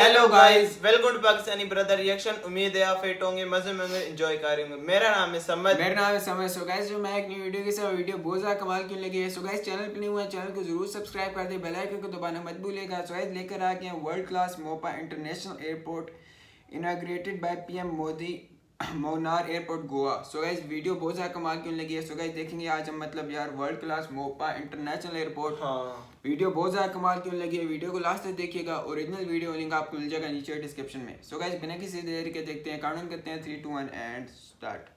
Hello guys, welcome to Pakistani brother reaction. उम्मीद है आप फिट होंगे, मजे में होंगे, एंजॉय करेंगे। मेरा नाम है समद। मेरा नाम है समय। सो गाइस, जो मैं एक नई वीडियो के साथ वीडियो बहुत ज़्यादा कमाल की लगी है। सो गाइस, चैनल पर नहीं हुआ है, चैनल को जरूर सब्सक्राइब कर दे, बेल आइकन को दबाना मत भूलिएगा। सो गाइस, लेकर आ गए हैं world class Mopa international airport inaugurated by PM Modi, मोनार airport Goa. So guys, video बहुत ज़्यादा कमाल की लगी है। सो गाइस, देखेंगे आज हम मतलब यार world class Mopa international airport. हाँ, वीडियो बहुत ज़्यादा कमाल क्यों लगी है, वीडियो को लास्ट तक देखिएगा। ओरिजिनल वीडियो लिंक आपको मिल जाएगा नीचे डिस्क्रिप्शन में। सो गाइस, बिना किसी देर के देखते हैं, काउंट करते हैं 3, 2, 1 एंड स्टार्ट।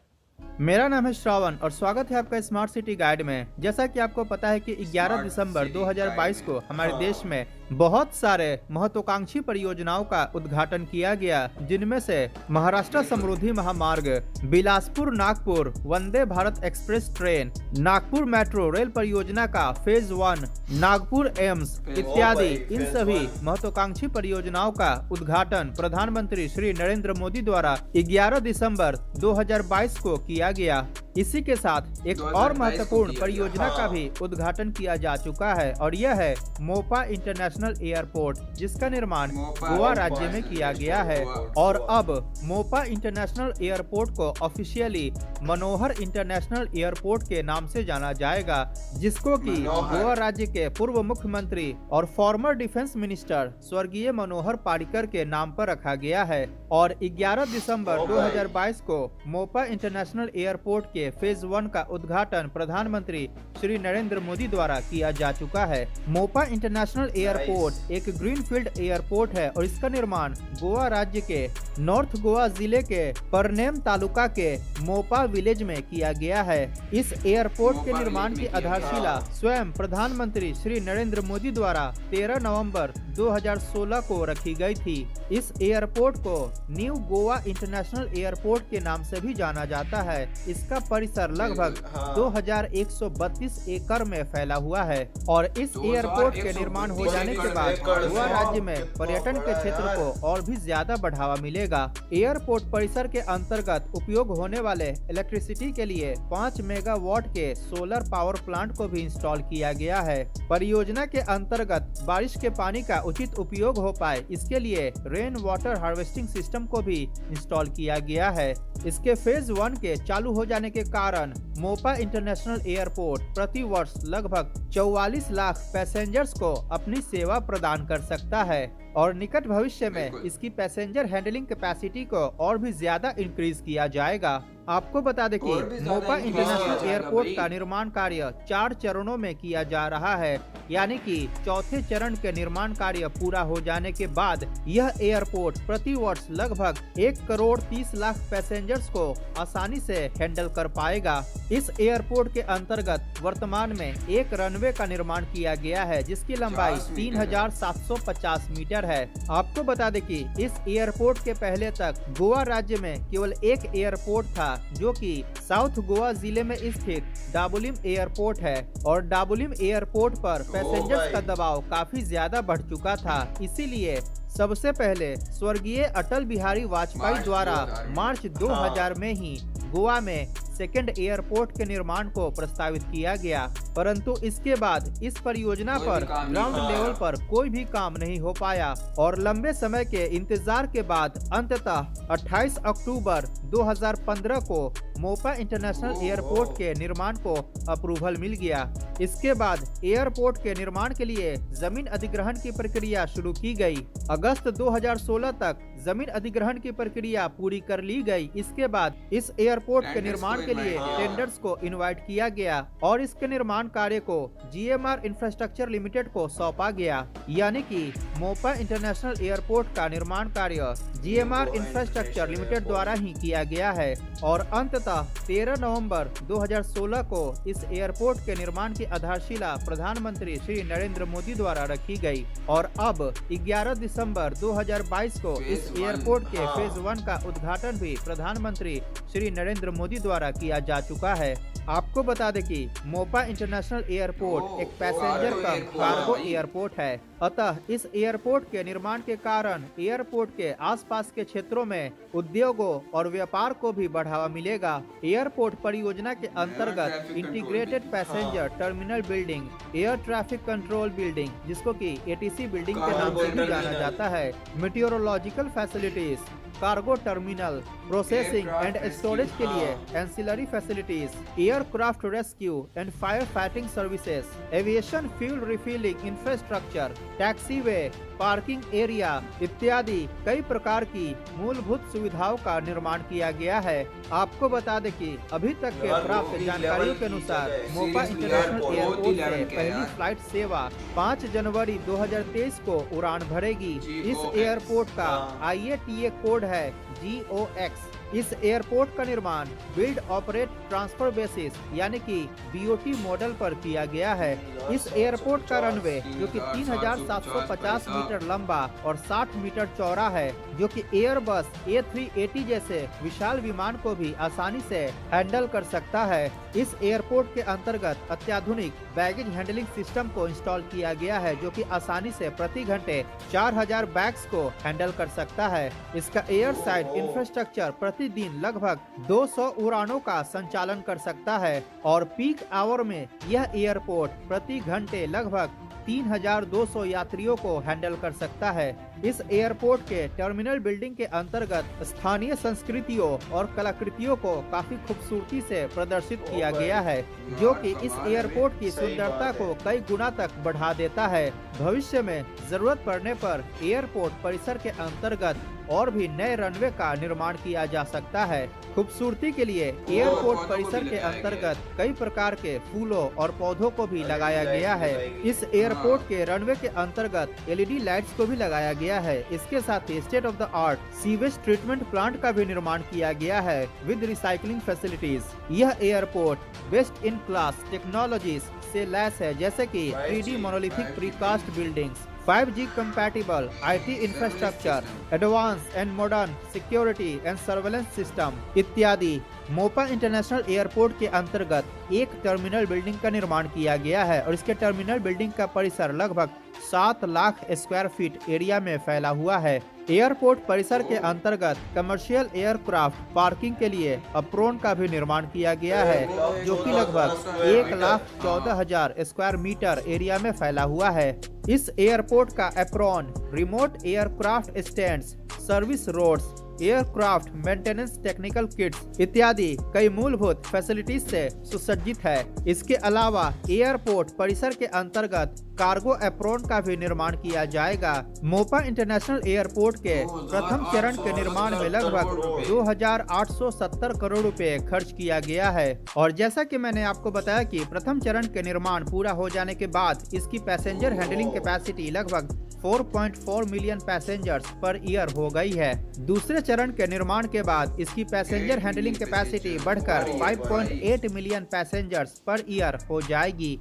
मेरा नाम है श्रावण और स्वागत है आपका स्मार्ट सिटी गाइड में। जैसा कि आपको पता है कि 11 दिसंबर 2022 को हमारे देश में बहुत सारे महत्वाकांक्षी परियोजनाओं का उद्घाटन किया गया, जिनमें से Maharashtra Samruddhi Mahamarg, Bilaspur Nagpur Vande Bharat express train, Nagpur metro rail परियोजना का फेज 1, नागपुर एम्स इत्यादि। इन सभी महत्वाकांक्षी परियोजनाओं का उद्घाटन प्रधानमंत्री श्री नरेंद्र मोदी द्वारा 11 दिसंबर 2022 को किया गया। इसी के साथ एक और महत्वपूर्ण परियोजना का भी उद्घाटन किया जा चुका है और यह है मोपा इंटरनेशनल एयरपोर्ट, जिसका निर्माण गोवा राज्य में किया गया है। और अब मोपा इंटरनेशनल एयरपोर्ट को ऑफिशियली मनोहर इंटरनेशनल एयरपोर्ट के नाम से जाना जाएगा, जिसको कि गोवा राज्य के पूर्व मुख्यमंत्री और फॉर्मर डिफेंस मिनिस्टर स्वर्गीय मनोहर पारिकर के नाम पर रखा गया है। और 11 दिसंबर 2022 को मोपा इंटरनेशनल एयरपोर्ट के फेज 1 का उद्घाटन प्रधानमंत्री श्री नरेंद्र मोदी द्वारा किया जा चुका है। मोपा इंटरनेशनल एयरपोर्ट एक ग्रीनफील्ड एयरपोर्ट है और इसका निर्माण गोवा राज्य के नॉर्थ गोवा जिले के परनेम तालुका के मोपा विलेज में किया गया है। इस एयरपोर्ट के निर्माण की आधारशिला स्वयं प्रधानमंत्री श्री नरेंद्र मोदी द्वारा 13 नवंबर 2016 को रखी गई थी। इस एयरपोर्ट को न्यू गोवा इंटरनेशनल एयरपोर्ट के नाम से भी जाना जाता है। इसका परिसर लगभग 2132 एकड़ में फैला हुआ है और इस एयरपोर्ट के निर्माण हो जाने के बाद गोवा राज्य में पर्यटन के क्षेत्र को और भी ज्यादा बढ़ावा मिलेगा। एयरपोर्ट परिसर के अंतर्गत उपयोग होने वाले इलेक्ट्रिसिटी के लिए 5 मेगावाट के सोलर पावर प्लांट को भी इंस्टॉल किया गया है। परियोजना के अंतर्गत बारिश के पानी का उचित उपयोग हो पाए, इसके लिए रेन वाटर हार्वेस्टिंग सिस्टम को भी इंस्टॉल किया गया है। इसके फेज 1 के चालू हो जाने के कारण मोपा इंटरनेशनल एयरपोर्ट प्रति वर्ष लगभग 44 लाख पैसेंजर्स को अपनी सेवा प्रदान कर सकता है और निकट भविष्य में इसकी पैसेंजर हैंडलिंग कैपेसिटी को और भी ज्यादा इंक्रीज किया जाएगा। आपको बता दें कि मोपा इंटरनेशनल एयरपोर्ट का निर्माण कार्य 4 चरणों में किया जा रहा है, यानी कि चौथे चरण के निर्माण कार्य पूरा हो जाने के बाद यह एयरपोर्ट प्रति वर्ष लगभग 1 करोड़ 30 लाख पैसेंजर्स को आसानी से हैंडल कर पाएगा। इस एयरपोर्ट के अंतर्गत वर्तमान में एक रनवे का निर्माण किया गया है, जिसकी लंबाई 3750 मीटर है। आपको बता दें कि इस एयरपोर्ट के पहले तक गोवा राज्य में केवल एक एयरपोर्ट था, जो कि साउथ गोवा जिले में स्थित डाबोलिम एयरपोर्ट है और डाबोलिम एयरपोर्ट पर पैसेंजर्स का दबाव काफी ज्यादा बढ़ चुका था। इसीलिए सबसे पहले स्वर्गीय अटल बिहारी वाजपेयी द्वारा मार्च 2000 में ही गोवा में सेकेंड एयरपोर्ट के निर्माण को प्रस्तावित किया गया, परंतु इसके बाद इस परियोजना पर ग्राउंड लेवल पर कोई भी काम नहीं हो पाया और लंबे समय के इंतजार के बाद अंततः 28 अक्टूबर 2015 को मोपा इंटरनेशनल एयरपोर्ट के निर्माण को अप्रूवल मिल गया। इसके बाद एयरपोर्ट के निर्माण के लिए जमीन अधिग्रहण की प्रक्रिया शुरू की गई। अगस्त 2016 तक जमीन अधिग्रहण की प्रक्रिया पूरी कर ली गई। इसके बाद इस एयरपोर्ट के निर्माण के लिए टेंडर्स को इनवाइट किया गया और इसके निर्माण कार्य को GMR इंफ्रास्ट्रक्चर लिमिटेड को सौंपा गया, यानी कि मोपा इंटरनेशनल एयरपोर्ट का निर्माण कार्य GMR इंफ्रास्ट्रक्चर लिमिटेड द्वारा ही किया गया है और अंततः 13 नवंबर 2016 को इस एयरपोर्ट के निर्माण की आधारशिला प्रधानमंत्री श्री नरेंद्र मोदी द्वारा रखी गई और अब 11 दिसंबर 2022 को इस एयरपोर्ट के फेज 1 का उद्घाटन भी प्रधानमंत्री श्री नरेंद्र मोदी द्वारा किया जा चुका है। आपको बता दें कि मोपा इंटरनेशनल एयरपोर्ट एक पैसेंजर कम कार्गो एयरपोर्ट है। अतः इस एयरपोर्ट के निर्माण के कारण एयरपोर्ट के आसपास के क्षेत्रों में उद्योगों और व्यापार को भी बढ़ावा मिलेगा। एयरपोर्ट परियोजना के अंतर्गत integrated passenger terminal building, air traffic control building, जिसको कि ATC बिल्डिंग के नाम से भी जाना जाता है, meteorological facilities, cargo terminal, processing and storage के लिए ancillary facilities, aircraft rescue and fire fighting services, aviation fuel refilling infrastructure, taxiway, parking area इत्यादि कई प्रकार की मूलभूत सुविधाओं का निर्माण किया गया है। आपको बता दें कि अभी तक के प्राप्त जानकारियों के अनुसार मोपा इंटरनेशनल एयरपोर्ट से पहली फ्लाइट सेवा 5 जनवरी 2023 को उड़ान भरेगी। इस एयरपोर्ट का IATA कोड है GOX। इस एयरपोर्ट का निर्माण बिल्ड ऑपरेट ट्रांसफर बेसिस यानी कि BOT मॉडल पर किया गया है। इस एयरपोर्ट का रनवे जो कि 3750 मीटर लंबा और 60 मीटर चौड़ा है, जो कि एयरबस A380 जैसे विशाल विमान को भी आसानी से हैंडल कर सकता है। इस एयरपोर्ट के अंतर्गत अत्याधुनिक बैगेज हैंडलिंग सिस्टम को इंस्टॉल किया गया है, जो कि आसानी से प्रति घंटे 4000 बैग्स को हैंडल कर सकता है। इसका एयर साइड इंफ्रास्ट्रक्चर प्रतिदिन लगभग 200 उड़ानों का संचालन कर सकता है और पीक आवर में यह एयरपोर्ट प्रति घंटे लगभग 3200 यात्रियों को हैंडल कर सकता है। इस एयरपोर्ट के टर्मिनल बिल्डिंग के अंतर्गत स्थानीय संस्कृतियों और कलाकृतियों को काफी खूबसूरती से प्रदर्शित किया गया है, जो कि इस एयरपोर्ट की सुंदरता को कई गुना तक बढ़ा देता है। भविष्य में जरूरत पड़ने पर एयरपोर्ट परिसर के अंतर्गत और भी नए रनवे का निर्माण किया जा सकता है। खूबसूरती के लिए एयरपोर्ट परिसर के अंतर्गत कई प्रकार के फूलों और पौधों को भी लगाया गया है। इस एयरपोर्ट के रनवे के अंतर्गत LED लाइट्स को भी लगाया गया है। इसके साथ ही state of the art sewage treatment plant का भी निर्माण किया गया है विद रिसाइकलिंग फैसिलिटीज। यह airport best in class technologies से लैस है, जैसे कि 3D monolithic precast buildings, 5G compatible IT infrastructure, advance and modern security and surveillance system इत्यादि। मोपा इंटरनेशनल एयरपोर्ट के अंतर्गत एक टर्मिनल बिल्डिंग का निर्माण किया गया है और इसके टर्मिनल बिल्डिंग का परिसर लगभग 7 लाख स्क्वायर फीट एरिया में फैला हुआ है। एयरपोर्ट परिसर के अंतर्गत कमर्शियल एयरक्राफ्ट पार्किंग के लिए अप्रोन का भी निर्माण किया गया है, जो कि लगभग 1,14,000 स्क्वायर मीटर एरिया में फैला हुआ है। इस एयरपोर्ट का apron remote aircraft stands, service roads, aircraft maintenance technical kits इत्यादि कई मूलभूत फैसिलिटीज से सुसज्जित है। इसके अलावा एयरपोर्ट परिसर के अंतर्गत कार्गो एप्रोन का भी निर्माण किया जाएगा। मोपा इंटरनेशनल एयरपोर्ट के प्रथम चरण के निर्माण में लगभग 2,870 करोड़ रुपए खर्च किया गया है और जैसा कि मैंने आपको बताया कि प्रथम चरण के निर्माण पूरा हो जाने के बाद इसकी पैसेंजर हैंडलिंग कैपेसिटी लगभग 4.4 मिलियन पैसेंजर्स पर ईयर हो गई है। दूसरे चरण के निर्माण के बाद इसकी पैसेंजर हैंडलिंग कैपेसिटी बढ़कर 5.8 मिलियन पैसेंजर्स पर ईयर हो जाएगी।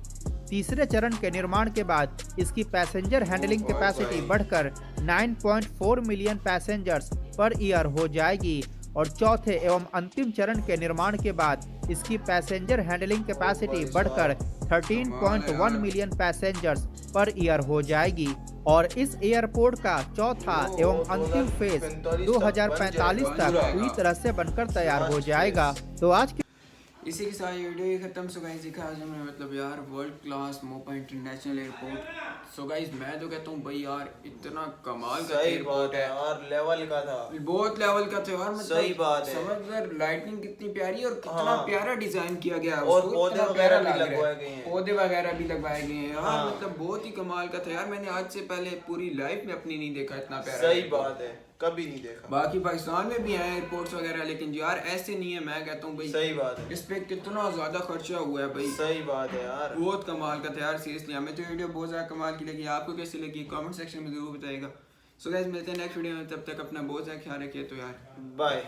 तीसरे चरण के निर्माण के बाद इसकी पैसेंजर हैंडलिंग कैपेसिटी बढ़कर 9.4 मिलियन पैसेंजर्स पर ईयर हो जाएगी और चौथे एवं अंतिम चरण के निर्माण के बाद इसकी पैसेंजर हैंडलिंग कैपेसिटी बढ़कर 13.1 मिलियन पैसेंजर्स पर ईयर हो जाएगी और इस एयरपोर्ट का चौथा एवं अंतिम फेज 2045 तक पूरी तरह से बनकर तैयार हो जाएगा। तो आज इसी के साथ ये वीडियो ही खत्म। सो गाइस देखा आज हमने मतलब यार world class Mopa international airport. So guys मैं तो कहता हूँ भाई यार इतना कमाल का एयरपोर्ट है और लेवल का था, बहुत लेवल का था यार। मतलब सही बात है। समझ यार लाइटनिंग कितनी प्यारी और कितना प्यारा डिजाइन किया गया है और पौधे वगैरह भी लगवाए गए हैं, पौधे वगैरह भी लगवाए गए हैं यार। मतलब बहुत ही कमाल का था यार। मैंने आज से पहले पूरी लाइफ में अपनी नहीं देखा इतना प्यारा। सही बात है, कभी नहीं देखा। बाकी पाकिस्तान में भी हैं एयरपोर्ट्स वगैरह, लेकिन यार ऐसे नहीं है। मैं कहता हूँ भाई सही बात है, इस पे कितना ज्यादा खर्चा हुआ है भाई। सही बात है यार, बहुत कमाल का था यार। सीरियसली हमें तो वीडियो बहुत ज्यादा कमाल की लगी। आपको कैसी लगी कमेंट सेक्शन में जरूर बताइएगा। सो गाइस मिलते हैं नेक्स्ट वीडियो में, तब तक अपना बहुत ज्यादा ख्याल रखिए। तो यार बाय।